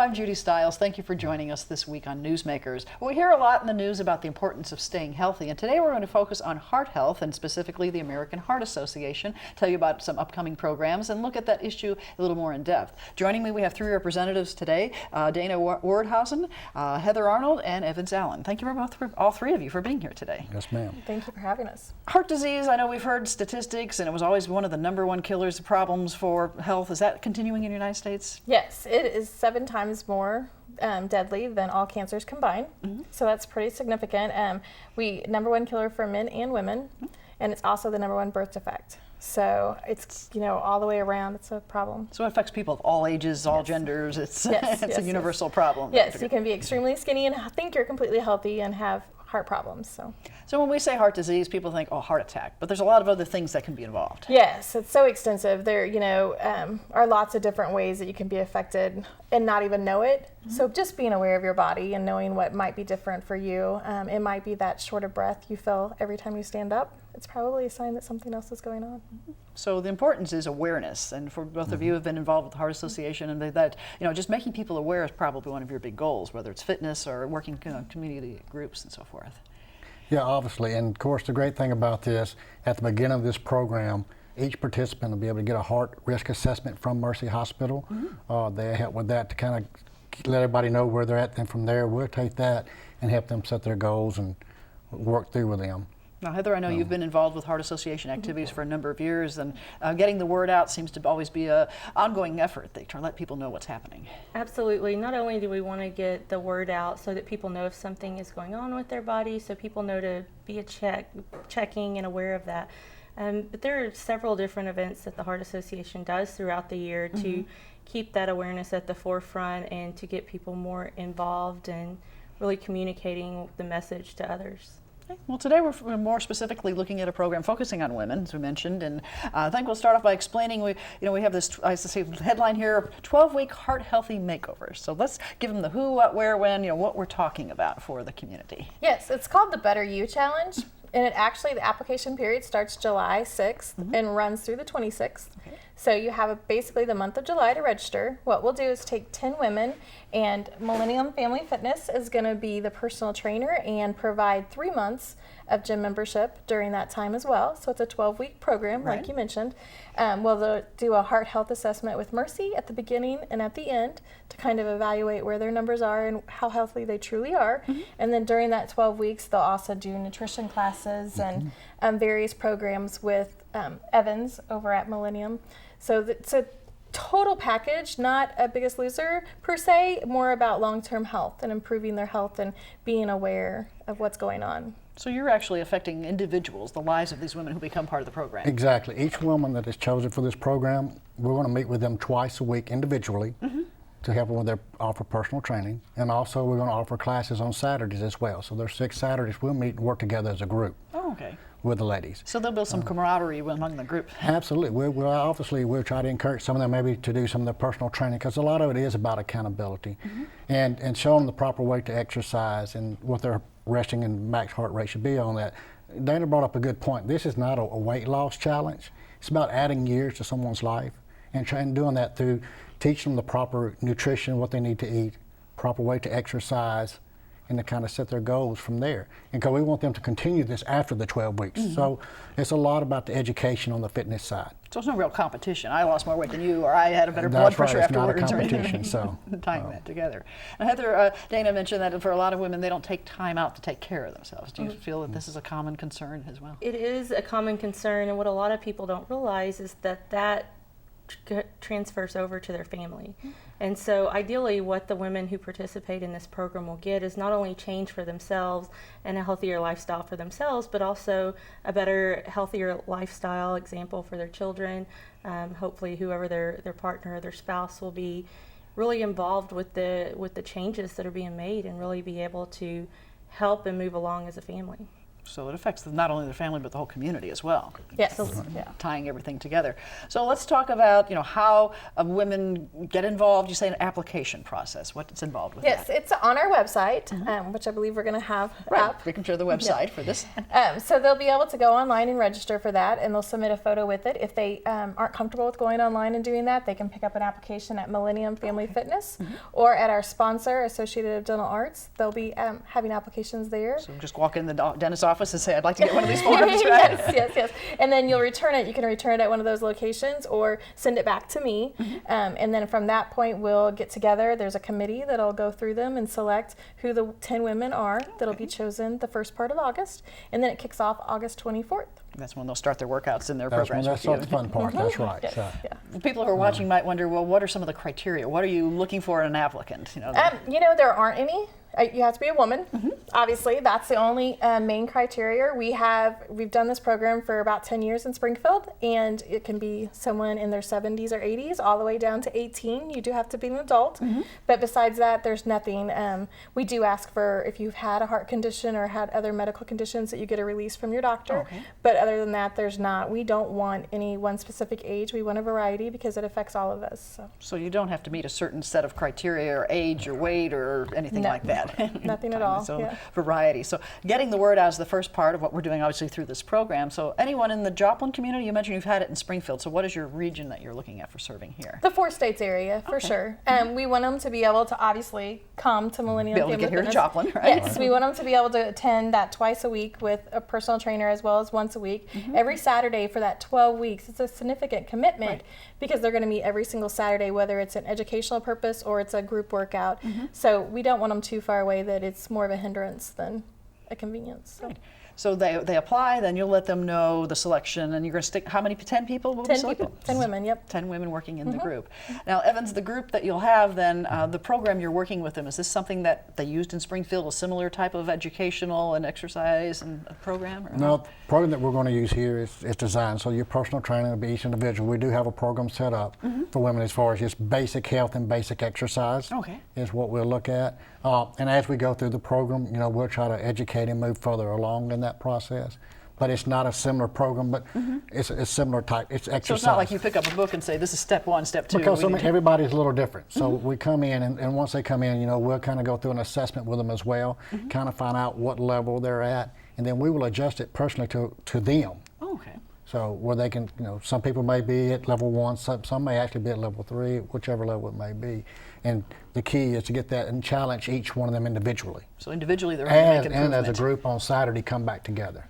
I'm Judy Stiles. Thank you for joining us this week on Newsmakers. Well, we hear a lot in the news about the importance of staying healthy, and today we're going to focus on heart health and specifically the American Heart Association, tell you about some upcoming programs, and look at that issue a little more in depth. Joining me, we have three representatives today, Dana Werdehausen, Heather Arnold, and Evans Allen. Thank you all three of you for being here today. Yes, ma'am. Thank you for having us. Heart disease, I know we've heard statistics, and it was always one of the #1 killers, problems for health. Is that continuing in the United States? Yes, it is 7 times more deadly than all cancers combined. So that's pretty significant. #1 killer for men and women, and it's also the #1 birth defect. So it's, all the way around, it's a problem. So it affects people of all ages, all genders. It's it's a universal problem. Yes, you can be extremely skinny and think you're completely healthy and have heart problems. So when we say heart disease, people think, oh, heart attack, but there's a lot of other things that can be involved. Yes, it's so extensive. There, are lots of different ways that you can be affected and not even know it. So just being aware of your body and knowing what might be different for you. It might be that short of breath you feel every time you stand up. It's probably a sign that something else is going on. So the importance is awareness, and for both of you have been involved with the Heart Association, and that just making people aware is probably one of your big goals, whether it's fitness or working community groups and so forth. Yeah, obviously, and of course the great thing about this, at the beginning of this program, each participant will be able to get a heart risk assessment from Mercy Hospital. They help with that to kind of let everybody know where they're at, and from there we'll take that and help them set their goals and work through with them. Now, Heather, I know you've been involved with Heart Association activities for a number of years, and getting the word out seems to always be an ongoing effort. They try to let people know what's happening. Absolutely. Not only do we want to get the word out so that people know if something is going on with their body, so people know to be checking and aware of that. But there are several different events that the Heart Association does throughout the year to keep that awareness at the forefront and to get people more involved and really communicating the message to others. Okay. Well, today we're more specifically looking at a program focusing on women, as we mentioned, and I think we'll start off by explaining. We have this, I say, headline here: 12-week heart healthy makeovers. So let's give them the who, what, where, when, what we're talking about for the community. Yes, it's called the Better You Challenge, and the application period starts July 6th and runs through the 26th. Okay. So you have basically the month of July to register. What we'll do is take 10 women, and Millennium Family Fitness is going to be the personal trainer and provide 3 months of gym membership during that time as well. So it's a 12-week program, like you mentioned. We'll do a heart health assessment with Mercy at the beginning and at the end to kind of evaluate where their numbers are and how healthy they truly are. And then during that 12 weeks, they'll also do nutrition classes and various programs with Evans over at Millennium. So it's a total package, not a Biggest Loser per se, more about long-term health and improving their health and being aware of what's going on. So you're actually affecting individuals, the lives of these women who become part of the program. Exactly. Each woman that is chosen for this program, we're going to meet with them twice a week individually to help them with their offer personal training, and also we're going to offer classes on Saturdays as well. So there's 6 Saturdays we'll meet and work together as a group. Oh, okay. With the ladies. So there'll be some camaraderie among the group. Absolutely. We'll try to encourage some of them maybe to do some of their personal training, because a lot of it is about accountability and showing them the proper way to exercise and what their resting and max heart rate should be on that. Dana brought up a good point. This is not a weight loss challenge. It's about adding years to someone's life and doing that through teaching them the proper nutrition, what they need to eat, proper way to exercise, and to kind of set their goals from there. And because we want them to continue this after the 12 weeks. So it's a lot about the education on the fitness side. So it's no real competition. I lost more weight than you, or I had a better blood pressure afterwards. It's not a competition, so. Tying that together. Now, Heather, Dana mentioned that for a lot of women, they don't take time out to take care of themselves. Do you feel that this is a common concern as well? It is a common concern, and what a lot of people don't realize is that transfers over to their family. And so ideally what the women who participate in this program will get is not only change for themselves and a healthier lifestyle for themselves, but also a better, healthier lifestyle example for their children. Hopefully whoever their partner or their spouse will be really involved with the changes that are being made and really be able to help and move along as a family. So it affects not only the family but the whole community as well. Yes. Yeah. Tying everything together. So let's talk about how women get involved. You say an application process. What's involved with Yes, that? it's on our website, which I believe we're going to have up. We can share the website for this. So they'll be able to go online and register for that, and they'll submit a photo with it. If they aren't comfortable with going online and doing that, they can pick up an application at Millennium Family Fitness or at our sponsor, Associated Dental Arts. They'll be having applications there. So just walk in the dentist's office and say, I'd like to get one of these forms, right? Yes. And then you'll return it. You can return it at one of those locations or send it back to me. And then from that point, we'll get together. There's a committee that'll go through them and select who the 10 women are that'll be chosen the first part of August. And then it kicks off August 24th. That's when they'll start their workouts in their That's programs. that's with the you. fun part. That's right. Yes. So, People who are watching might wonder, well, what are some of the criteria? What are you looking for in an applicant? There aren't any. You have to be a woman. Obviously, that's the only main criteria. We've done this program for about 10 years in Springfield, and it can be someone in their 70s or 80s, all the way down to 18. You do have to be an adult. But besides that, there's nothing. We do ask for if you've had a heart condition or had other medical conditions that you get a release from your doctor. Okay. But other than that, there's not. We don't want any one specific age. We want a variety because it affects all of us. So you don't have to meet a certain set of criteria or age or weight or anything like that. Nothing at all. So variety. So getting the word out is the first part of what we're doing, obviously, through this program. So anyone in the Joplin community, you mentioned you've had it in Springfield. So what is your region that you're looking at for serving here? The 4 states area, for sure. We want them to be able to obviously come to Millennium Be able to Family get here to Fitness. Joplin, right? Yes, we want them to be able to attend that twice a week with a personal trainer as well as once a week. Every Saturday for that 12 weeks. It's a significant commitment because they're going to meet every single Saturday, whether it's an educational purpose or it's a group workout. So we don't want them too far away that it's more of a hindrance than a convenience. So. So they apply, then you'll let them know the selection, and you're going to stick, how many, 10 people will be 10 selected? people, 10 women, yep. 10 women working in the group. Now, Evans, the group that you'll have then, the program you're working with them, is this something that they used in Springfield, a similar type of educational and exercise and program? Or no, the program that we're going to use here is designed so your personal training will be each individual. We do have a program set up for women as far as just basic health and basic exercise is what we'll look at. And as we go through the program, we'll try to educate and move further along in that process. But it's not a similar program, but it's a similar type. It's exercise. So it's not like you pick up a book and say, this is step 1, step 2. Because everybody's a little different. So we come in, and once they come in, we'll kind of go through an assessment with them as well, kind of find out what level they're at, and then we will adjust it personally to them. Okay. So where they can, some people may be at level 1, some may actually be at level 3, whichever level it may be. And the key is to get that and challenge each one of them individually. So individually they're going to make improvement. And as a group on Saturday, come back together.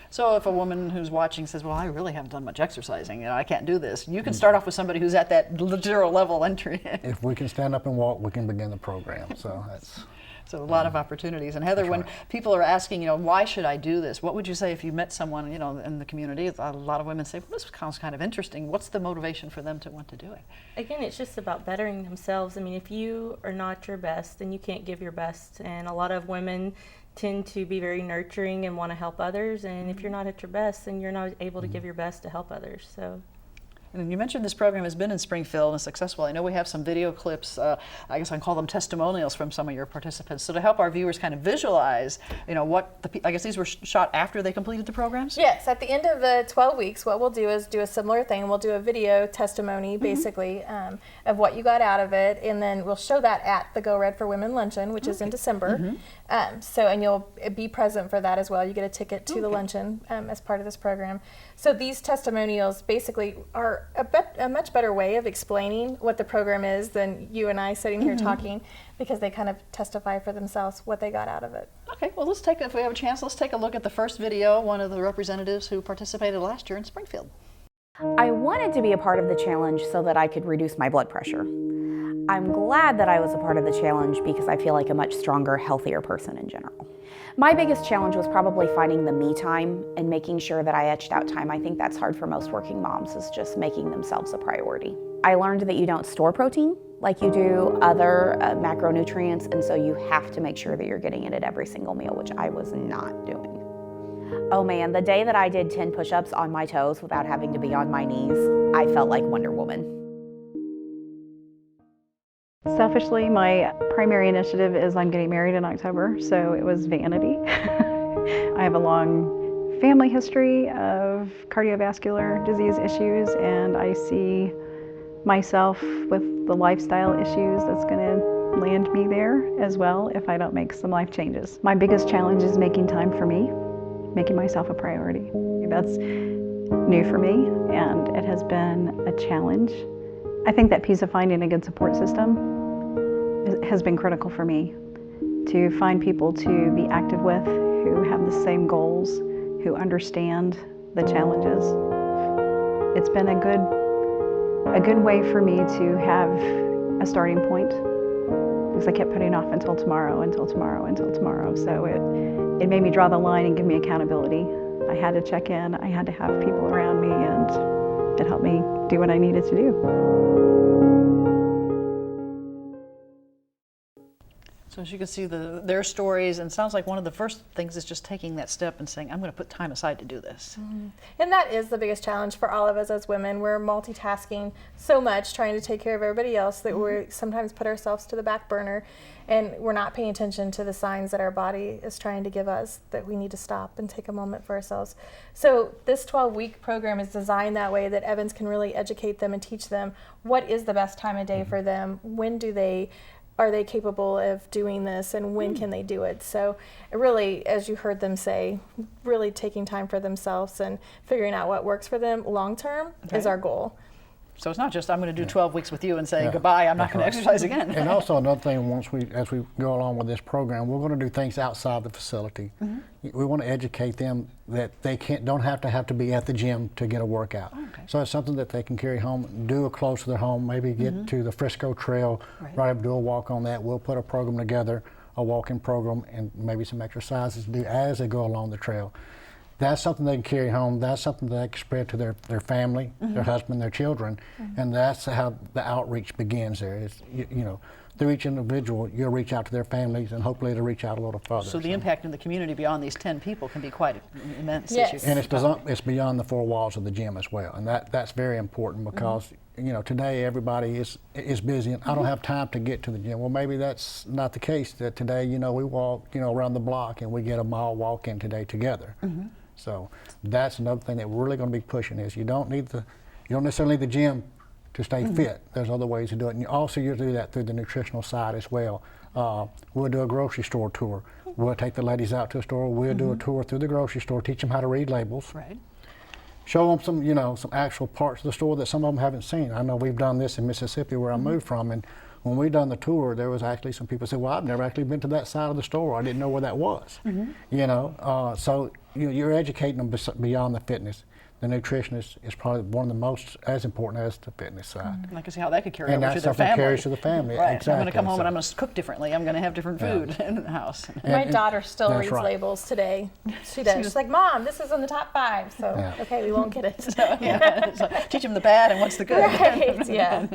So if a woman who's watching says, well, I really haven't done much exercising, I can't do this, you can start off with somebody who's at that 0 level entry. If we can stand up and walk, we can begin the program. So that's... So a lot of opportunities. And Heather, when people are asking, why should I do this? What would you say if you met someone, in the community? A lot of women say, well, this sounds kind of interesting. What's the motivation for them to want to do it? Again, it's just about bettering themselves. I mean, if you are not your best, then you can't give your best. And a lot of women tend to be very nurturing and want to help others. And if you're not at your best, then you're not able to give your best to help others. So. And you mentioned this program has been in Springfield and successful. I know we have some video clips, I guess I can call them testimonials from some of your participants. So to help our viewers kind of visualize, I guess these were shot after they completed the programs? Yes, at the end of the 12 weeks, what we'll do is do a similar thing. We'll do a video testimony, basically, of what you got out of it, and then we'll show that at the Go Red for Women Luncheon, which is in December. And you'll be present for that as well. You get a ticket to the luncheon as part of this program. So these testimonials basically are a much better way of explaining what the program is than you and I sitting here talking, because they kind of testify for themselves what they got out of it. Okay, well, if we have a chance, let's take a look at the first video, one of the representatives who participated last year in Springfield. I wanted to be a part of the challenge so that I could reduce my blood pressure. I'm glad that I was a part of the challenge because I feel like a much stronger, healthier person in general. My biggest challenge was probably finding the me time and making sure that I etched out time. I think that's hard for most working moms, is just making themselves a priority. I learned that you don't store protein like you do other macronutrients, and so you have to make sure that you're getting it at every single meal, which I was not doing. Oh man, the day that I did 10 push-ups on my toes without having to be on my knees, I felt like Wonder Woman. Selfishly, my primary initiative is I'm getting married in October, so it was vanity. I have a long family history of cardiovascular disease issues, and I see myself with the lifestyle issues that's going to land me there as well if I don't make some life changes. My biggest challenge is making time for me, making myself a priority. That's new for me, and it has been a challenge. I think that piece of finding a good support system has been critical for me, to find people to be active with who have the same goals, who understand the challenges. It's been a good way for me to have a starting point, because I kept putting off until tomorrow, until tomorrow, until tomorrow. So it made me draw the line and give me accountability. I had to check in, I had to have people around me, and it helped me do what I needed to do. So as you can see their stories, and it sounds like one of the first things is just taking that step and saying, I'm going to put time aside to do this. And that is the biggest challenge for all of us as women. We're multitasking so much, trying to take care of everybody else, that we sometimes put ourselves to the back burner, and we're not paying attention to the signs that our body is trying to give us, that we need to stop and take a moment for ourselves. So this 12-week program is designed that way, that Evans can really educate them and teach them what is the best time of day for them, when are they capable of doing this, and when can they do it? So it really, as you heard them say, really taking time for themselves and figuring out what works for them long term is our goal. So it's not just, I'm going to do 12 weeks with you and say goodbye, I'm not going to exercise again. And also another thing, as we go along with this program, we're going to do things outside the facility. We want to educate them that they don't have to be at the gym to get a workout. So it's something that they can carry home, do close to their home, maybe get to the Frisco Trail, right up, do a walk on that. We'll put a program together, a walking program, and maybe some exercises to do as they go along the trail. That's something they can carry home. That's something that they can spread to their family, their husband, their children, and that's how the outreach begins there. Is you know, through each individual, you'll reach out to their families, and hopefully it'll reach out a little further. So the impact in the community beyond these 10 people can be quite immense. Yes. And it's beyond the four walls of the gym as well, and that's very important, because you know, today everybody is busy, and I don't have time to get to the gym. Well, maybe that's not the case. That today, you know, we walk, you know, around the block, and we get a mile walk in today together. So that's another thing that we're really going to be pushing, is you don't necessarily need the gym to stay fit. There's other ways to do it, and you do that through the nutritional side as well. We'll do a grocery store tour. We'll take the ladies out to a store. We'll do a tour through the grocery store, teach them how to read labels. Right. Show them some actual parts of the store that some of them haven't seen. I know we've done this in Mississippi, where I moved from, and when we done the tour, there was actually some people said, "Well, I've never actually been to that side of the store. I didn't know where that was." You know, so you're educating them beyond the fitness. The nutrition is probably one of the most as important as the fitness side. I can see how that could carry And over that's to their something family. carries to the family. Right. Exactly. I'm going to come home and I'm going to cook differently. I'm going to have different food in the house. My daughter still that's reads right. labels today. She does. She's like, Mom, this is in the top 5. So, okay, we won't get it. So teach them the bad and what's the good. Right. Yeah.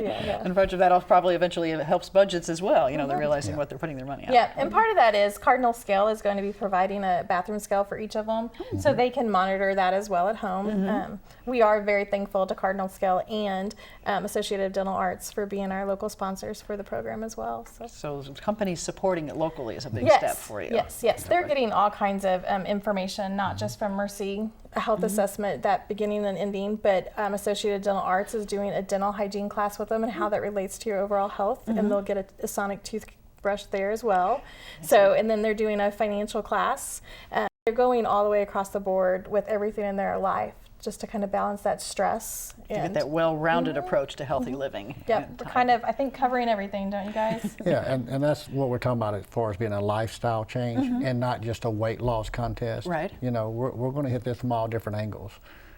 And part of that probably eventually helps budgets as well. You know, they're realizing what they're putting their money on. Yeah, and part of that is Cardinal Scale is going to be providing a bathroom scale for each of them, so they can monitor that as well at home. We are very thankful to Cardinal Scale and Associated Dental Arts for being our local sponsors for the program as well. So companies supporting it locally is a big step for you. Yes. They're getting all kinds of information, not just from Mercy Health Assessment, that beginning and ending, but Associated Dental Arts is doing a dental hygiene class with them and how that relates to your overall health, and they'll get a sonic toothbrush there as well. So, and then they're doing a financial class. They're going all the way across the board with everything in their life, just to kind of balance that stress. To get that well-rounded approach to healthy living. Yep, we're kind of, I think, covering everything, don't you guys? Yeah, and that's what we're talking about as far as being a lifestyle change and not just a weight loss contest. Right. You know, we're going to hit this from all different angles,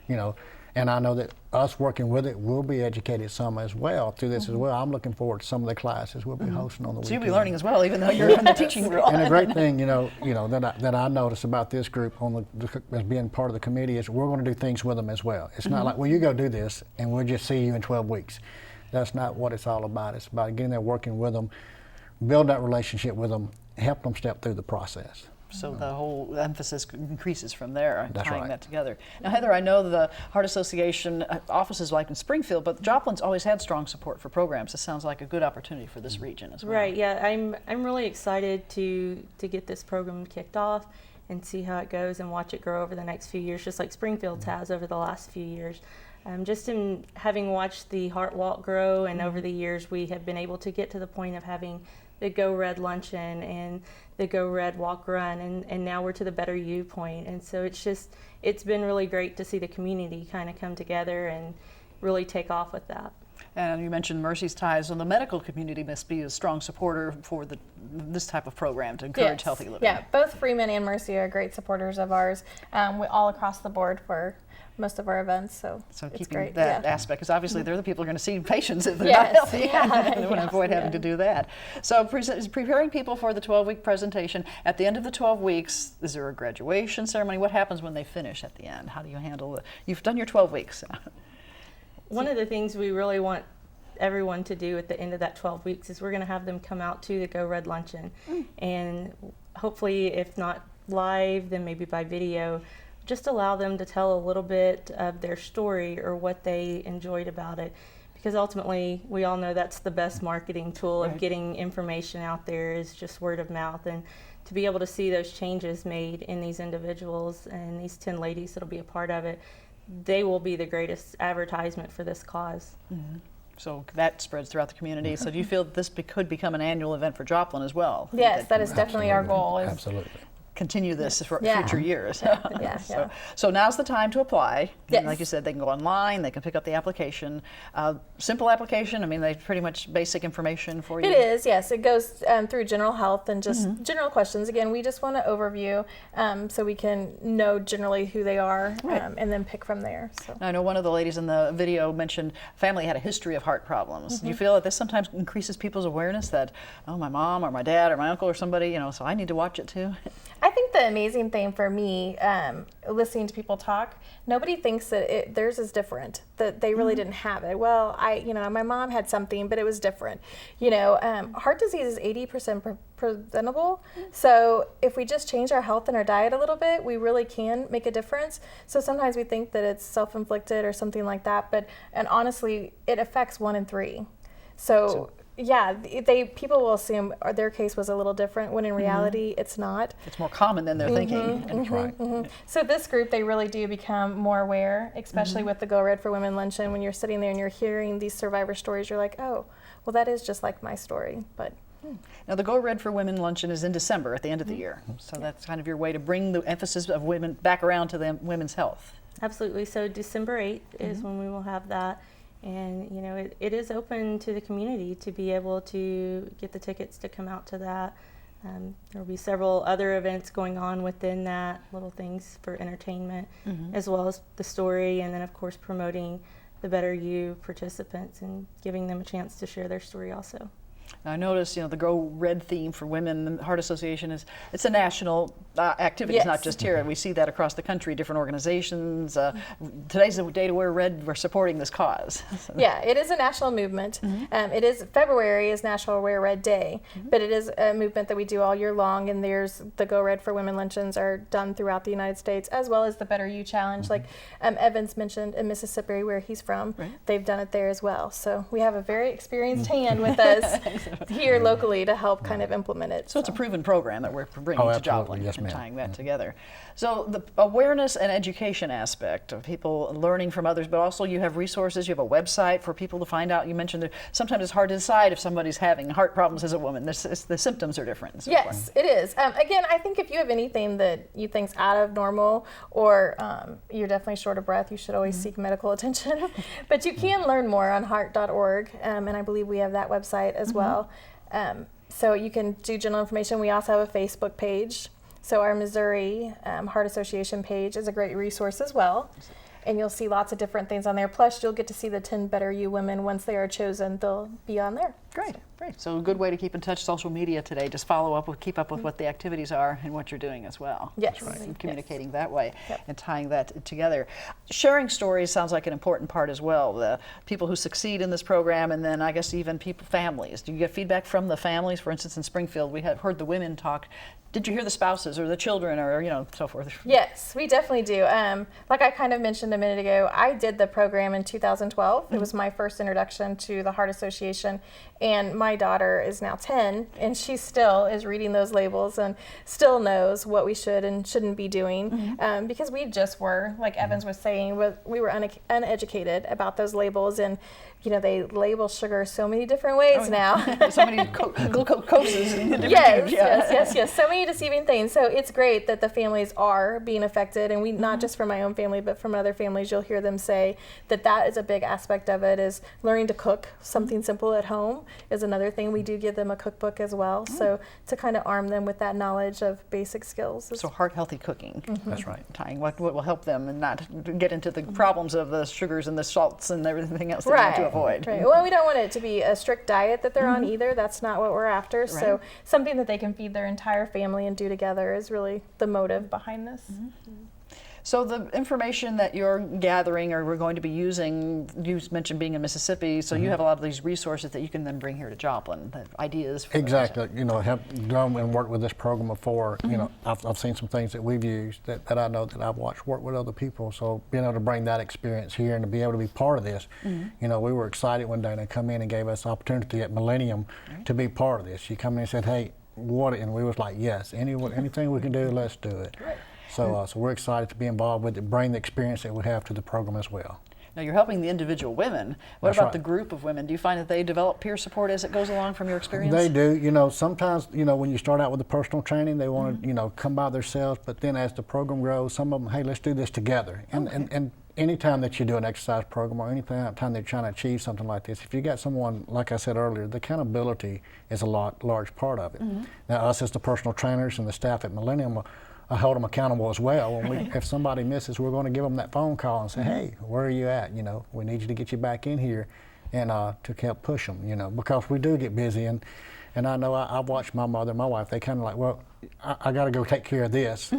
you know. And I know that us working with it, we'll be educated some as well through this as well. I'm looking forward to some of the classes we'll be hosting on the weekend. So you'll be learning as well, even though you're in the teaching role. And the great thing, that I notice about this group as being part of the committee is we're going to do things with them as well. It's not like, well, you go do this and we'll just see you in 12 weeks. That's not what it's all about. It's about getting there, working with them, build that relationship with them, help them step through the process. So the whole emphasis increases from there, That's tying right. that together. Now, Heather, I know the Heart Association offices like in Springfield, but Joplin's always had strong support for programs. This sounds like a good opportunity for this region as well. Right. Yeah. I'm really excited to get this program kicked off, and see how it goes and watch it grow over the next few years, just like Springfield's has over the last few years. Just in having watched the Heart Walk grow, and over the years we have been able to get to the point of having the Go Red Luncheon and the Go Red Walk Run, and now we're to the Better You point. And so it's been really great to see the community kind of come together and really take off with that. And you mentioned Mercy's ties, and the medical community must be a strong supporter for this type of program to encourage healthy living. Yeah, both Freeman and Mercy are great supporters of ours. We all across the board for most of our events, so it's keeping great. that aspect, because obviously they're the people who are going to see patients if they're not healthy. They want to avoid having to do that. So preparing people for the 12-week presentation. At the end of the 12 weeks, is there a graduation ceremony? What happens when they finish at the end? How do you handle it? You've done your 12 weeks. One of the things we really want everyone to do at the end of that 12 weeks is we're going to have them come out to the Go Red Luncheon, and hopefully, if not live, then maybe by video, just allow them to tell a little bit of their story or what they enjoyed about it, because ultimately we all know that's the best marketing tool of getting information out there is just word of mouth. And to be able to see those changes made in these individuals and these 10 ladies that'll be a part of it, they will be the greatest advertisement for this cause. So that spreads throughout the community. So do you feel that this could become an annual event for Joplin as well? Yes, that is definitely our goal. Absolutely. Continue this for future years. Yeah. So now's the time to apply. Yes. Like you said, they can go online, they can pick up the application. Simple application, I mean, they pretty much basic information for you. It is, yes. It goes through general health and just general questions. Again, we just want to overview so we can know generally who they are and then pick from there. So. I know one of the ladies in the video mentioned family had a history of heart problems. Do you feel that this sometimes increases people's awareness that, oh, my mom or my dad or my uncle or somebody, so I need to watch it too? I think the amazing thing for me, listening to people talk, nobody thinks that theirs is different, that they really didn't have it. Well, my mom had something, but it was different. Heart disease is 80% preventable. So if we just change our health and our diet a little bit, we really can make a difference. So sometimes we think that it's self-inflicted or something like that, and honestly, it affects 1 in 3. So yeah, people will assume their case was a little different when in reality it's not. It's more common than they're thinking. That's right. So this group, they really do become more aware, especially with the Go Red for Women Luncheon. When you're sitting there and you're hearing these survivor stories, you're like, oh, well, that is just like my story. But now the Go Red for Women Luncheon is in December at the end of the year. So that's kind of your way to bring the emphasis of women back around to women's health. Absolutely. So December 8th is when we will have that. And it is open to the community to be able to get the tickets to come out to that. There will be several other events going on within that, little things for entertainment, as well as the story, and then of course promoting the Better You participants and giving them a chance to share their story also. Now I noticed, the Go Red theme for women, the Heart Association it's a national activity. It's not just here. We see that across the country, different organizations. Today's the day to wear red. We're supporting this cause. Yeah, it is a national movement. It is February is National Wear Red Day, but it is a movement that we do all year long. And there's the Go Red for Women luncheons are done throughout the United States, as well as the Better You Challenge, like Evans mentioned in Mississippi, where he's from. They've done it there as well. So we have a very experienced hand with us here locally to help kind of implement it. So it's a proven program that we're bringing to Joplin, yes, ma'am. tying that together. So the awareness and education aspect of people learning from others, but also you have resources, you have a website for people to find out. You mentioned that sometimes it's hard to decide if somebody's having heart problems as a woman. The symptoms are different. And so yes, it is. Again, I think if you have anything that you think's out of normal or you're definitely short of breath, you should always seek medical attention. But you can learn more on heart.org, and I believe we have that website as well. So you can do general information. We also have a Facebook page. So our Missouri Heart Association page is a great resource as well. And you'll see lots of different things on there. Plus, you'll get to see the 10 Better You women. Once they are chosen, they'll be on there. Great. So a good way to keep in touch, social media today. Just keep up with what the activities are and what you're doing as well. Yes. That's right. And communicating that way and tying that together. Sharing stories sounds like an important part as well. The people who succeed in this program, and then I guess even families. Do you get feedback from the families? For instance, in Springfield, we have heard the women talk. Did you hear the spouses or the children or so forth? Yes, we definitely do. Like I kind of mentioned a minute ago, I did the program in 2012. It was my first introduction to the Heart Association, and my my daughter is now 10, and she still is reading those labels and still knows what we should and shouldn't be doing, because we just were, like Evans was saying, we were uneducated about those labels, and they label sugar so many different ways now. So many glucoses in the different yes. So many deceiving things. So it's great that the families are being affected, and we not just from my own family, but from other families, you'll hear them say that is a big aspect of it, is learning to cook something simple at home is another thing. We do give them a cookbook as well, so to kind of arm them with that knowledge of basic skills. So heart-healthy cooking. That's right. Tying what will help them and not get into the problems of the sugars and the salts and everything else they want to avoid. Right. Well, we don't want it to be a strict diet that they're on either. That's not what we're after. Right. So something that they can feed their entire family and do together is really the motive behind this. So the information that you're gathering or we're going to be using, you mentioned being in Mississippi, so you have a lot of these resources that you can then bring here to Joplin, the ideas. For exactly. Have done and worked with this program before. I've seen some things that we've used that I know that I've watched work with other people. So being able to bring that experience here and to be able to be part of this, we were excited one day and they come in and gave us the opportunity at Millennium to be part of this. She come in and said, "Hey, what?" And we was like, "Yes, anything we can do, let's do it." Right. So we're excited to be involved with it, bring the experience that we have to the program as well. Now you're helping the individual women. What about the group of women? Do you find that they develop peer support as it goes along from your experience? They do. Sometimes, when you start out with the personal training, they want to, come by themselves, but then as the program grows, some of them, hey, let's do this together. And anytime that you do an exercise program or anytime they're trying to achieve something like this, if you got someone, like I said earlier, the accountability is a large part of it. Now us as the personal trainers and the staff at Millennium, I hold them accountable as well. If somebody misses, we're going to give them that phone call and say, "Hey, where are you at? We need you to get you back in here," and to help push them. Because we do get busy, and I know I've watched my mother and my wife. They kind of like, "Well, I got to go take care of this."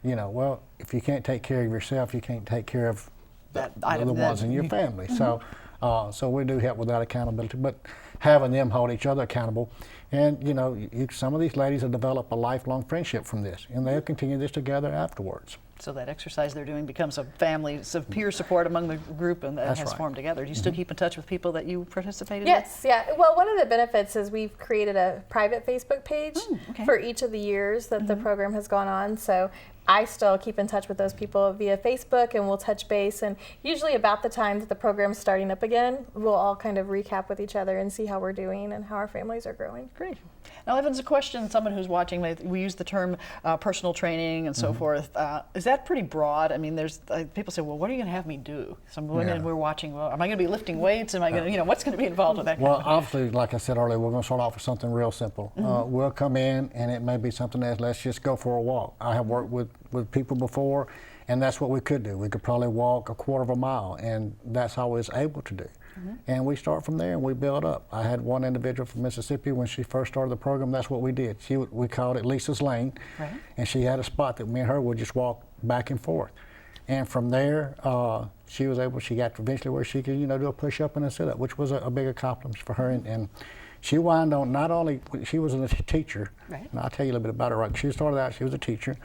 Well, if you can't take care of yourself, you can't take care of the ones in your family. So we do help with that accountability, but having them hold each other accountable. And some of these ladies have developed a lifelong friendship from this, and they'll continue this together afterwards. So that exercise they're doing becomes a family, so peer support among the group, and that has formed together. Do you still keep in touch with people that you participated Yes, yeah. Well, one of the benefits is we've created a private Facebook page for each of the years that the program has gone on. So I still keep in touch with those people via Facebook, and we'll touch base. And usually about the time that the program's starting up again, we'll all kind of recap with each other and see how we're doing and how our families are growing. Great. Now, Evans, a question, someone who's watching, we use the term personal training and so forth. Is that pretty broad? I mean, there's people say, well, what are you going to have me do? Some women we're watching, well, am I going to be lifting weights? Am I going to, what's going to be involved with that? Well, obviously, like I said earlier, we're going to start off with something real simple. We'll come in, and it may be something as, let's just go for a walk. I have worked with people before, and that's what we could do. We could probably walk a quarter of a mile, and that's all we was able to do. And we start from there and we build up. I had one individual from Mississippi when she first started the program. That's what we did. We called it Lisa's Lane, and she had a spot that me and her would just walk back and forth. And from there, she got eventually where she could, do a push-up and a sit-up, which was a big accomplishment for her. And she wound on not only, she was a teacher, and I'll tell you a little bit about her. She started out, she was a teacher.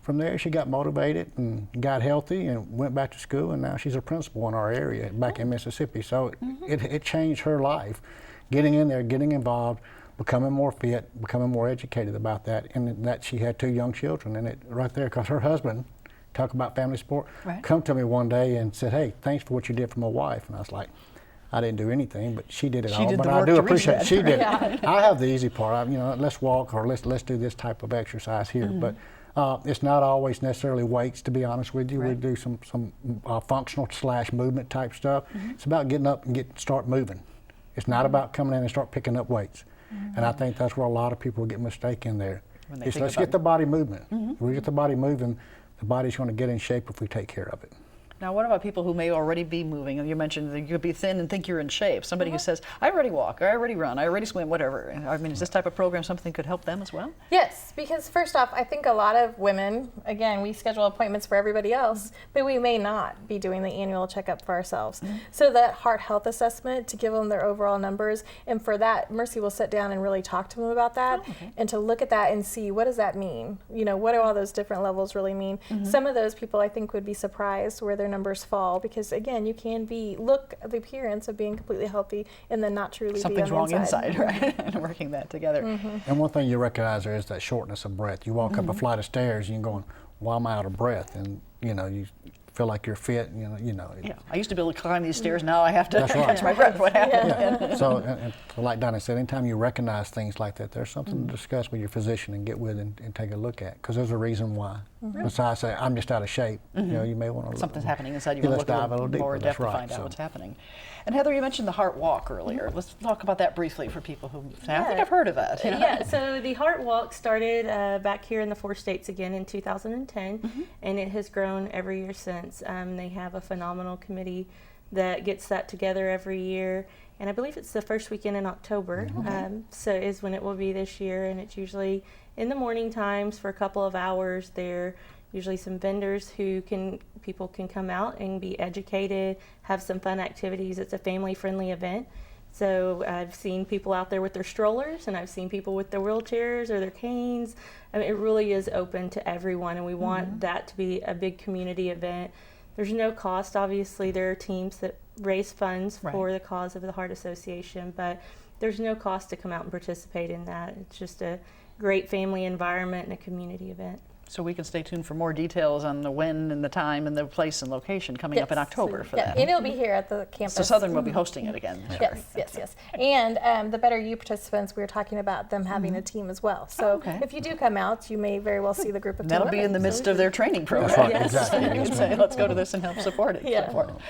From there, she got motivated and got healthy and went back to school, and now she's a principal in our area back in Mississippi. So it changed her life, getting in there, getting involved, becoming more fit, becoming more educated about that, and that she had 2 young children. And it right there, because her husband, talk about family support, come to me one day and said, "Hey, thanks for what you did for my wife." And I was like, I didn't do anything, but she did it all. But I do appreciate it. She did it. I have the easy part. Let's walk or let's do this type of exercise here. But it's not always necessarily weights, to be honest with you. We do some functional / movement type stuff. It's about getting up and start moving. It's not about coming in and start picking up weights. And I think that's where a lot of people get mistaken there. Let's get the body movement. If we get the body moving, the body's going to get in shape if we take care of it. Now, what about people who may already be moving? You mentioned that you could be thin and think you're in shape. Somebody who says, I already walk, I already run, I already swim, whatever. I mean, is this type of program something that could help them as well? Yes, because first off, I think a lot of women, again, we schedule appointments for everybody else, but we may not be doing the annual checkup for ourselves. So that heart health assessment, to give them their overall numbers, and for that, Mercy will sit down and really talk to them about that, and to look at that and see, what does that mean? What do all those different levels really mean? Some of those people, I think, would be surprised where they're numbers fall, because again, you can look at the appearance of being completely healthy and then not truly Something's be on wrong the inside. right? And working that together. And one thing you recognize there is that shortness of breath. You walk up a flight of stairs and you're going, why am I out of breath? And you feel like you're fit. Yeah, I used to be able to climb these stairs. Now I have to That's right. catch my breath. What happened? Yeah. So, and like Donna said, anytime you recognize things like that, there's something to discuss with your physician and get with and take a look at, because there's a reason why. Besides saying, I'm just out of shape, you may want to Something's happening inside. You Yeah, want let's to look dive a little more in deeper. depth That's to right. find out So- what's happening. And Heather, you mentioned the Heart Walk earlier. Let's talk about that briefly for people who say, I think I've heard of that. Yeah, so the Heart Walk started back here in the 4 states again in 2010, and it has grown every year since. They have a phenomenal committee that gets that together every year, and I believe it's the first weekend in October, so is when it will be this year, and it's usually in the morning times for a couple of hours. There usually some vendors people can come out and be educated, have some fun activities. It's a family-friendly event. So I've seen people out there with their strollers, and I've seen people with their wheelchairs or their canes. I mean, it really is open to everyone, and we want that to be a big community event. There's no cost. Obviously, there are teams that raise funds for the cause of the Heart Association, but there's no cost to come out and participate in that. It's just a great family environment and a community event. So we can stay tuned for more details on the when and the time and the place and location coming up in October for that. And it'll be here at the campus. So Southern will be hosting it again. Yes. And the Better You participants, we were talking about them having a team as well. So if you do come out, you may very well see the group of That'll 10 be women. in the midst of their training program. That's right, exactly. You can say, let's go to this and help support it. Well,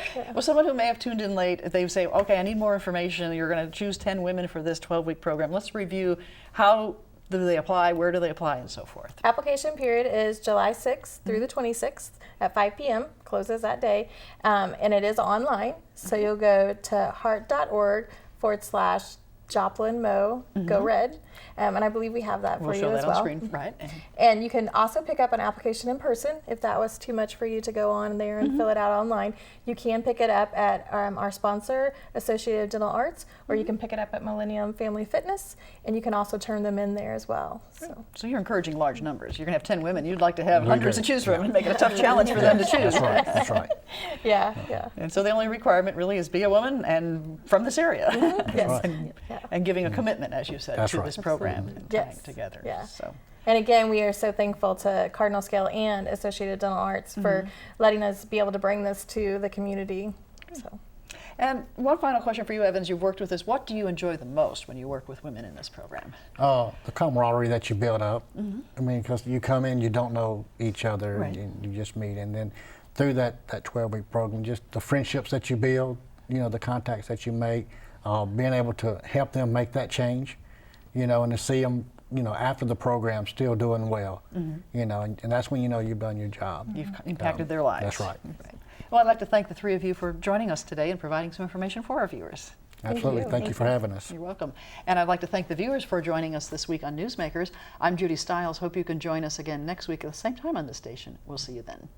someone who may have tuned in late, they say, okay, I need more information. You're going to choose 10 women for this 12-week program. Let's review how do they apply, where do they apply, and so forth. Application period is July 6th through the 26th at 5 p.m. Closes that day, and it is online. So you'll go to heart.org/Joplin Mo Go Red, and I believe we have that for you We'll show as that well. on screen, right? And you can also pick up an application in person if that was too much for you to go on there and fill it out online. You can pick it up at our sponsor, Associated Dental Arts, or you can pick it up at Millennium Family Fitness, and you can also turn them in there as well. So you're encouraging large numbers. You're going to have 10 women. You'd like to have hundreds to choose from and make it a tough challenge for them to choose. That's right. Yeah. And so the only requirement really is be a woman and from this area. Yes. And giving a commitment, as you said, That's to right. this program and tying Yes. it together. Yeah. So. And again, we are so thankful to Cardinal Scale and Associated Dental Arts for letting us be able to bring this to the community. So. And one final question for you, Evans. You've worked with this. What do you enjoy the most when you work with women in this program? The camaraderie that you build up. I mean, because you come in, you don't know each other, Right. and you just meet. And then through that 12-week program, just the friendships that you build, the contacts that you make, being able to help them make that change, and to see them, after the program still doing well, and that's when you've done your job. You've impacted their lives. That's right. Well, I'd like to thank the three of you for joining us today and providing some information for our viewers. Absolutely. Thank you for having us. You're welcome. And I'd like to thank the viewers for joining us this week on Newsmakers. I'm Judy Stiles. Hope you can join us again next week at the same time on this station. We'll see you then.